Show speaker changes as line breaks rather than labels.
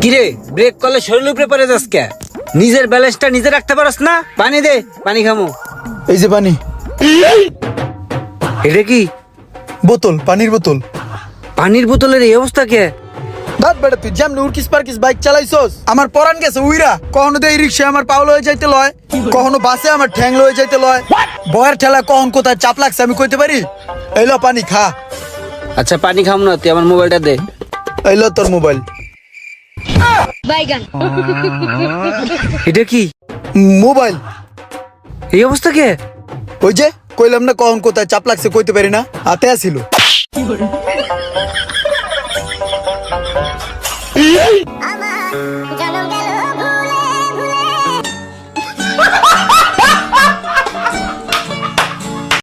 কিরে ব্রেক করলে শরীর উপরে পড়ে যাস কে? নিজের ব্যালেন্সটা নিজে রাখতে পারস না? পানি দে, পানি খামু।
এই যে পানি।
এটা কি?
বোতল, পানির বোতল।
পানির বোতলের এই অবস্থা কে?
দাঁত বেটা, তুই যেমন উড়কিস পারকিস বাইক চালাইছস, আমার পরান গেছে উইরা। কখনো তো এই রিক্সা আমার পাও লয়ে যাইতে লয়, কখনো বাসে আমার ঠ্যাং লয়ে যাইতে লয়। বয়ের ঠেলা কখন কোথায় চাপ লাগছে আমি কইতে পারি? এইলো পানি খা।
আচ্ছা পানি খাম না, তুই আমার মোবাইলটা দে।
এইলো তোর মোবাইল।
বাইগান।
এটা কি?
মোবাইল।
এই অবস্থা কে?
ওই যে কইলাম না কখন কোথায় চাপ লাগছে কইতে পারি না, হাতে আসিল।
আমার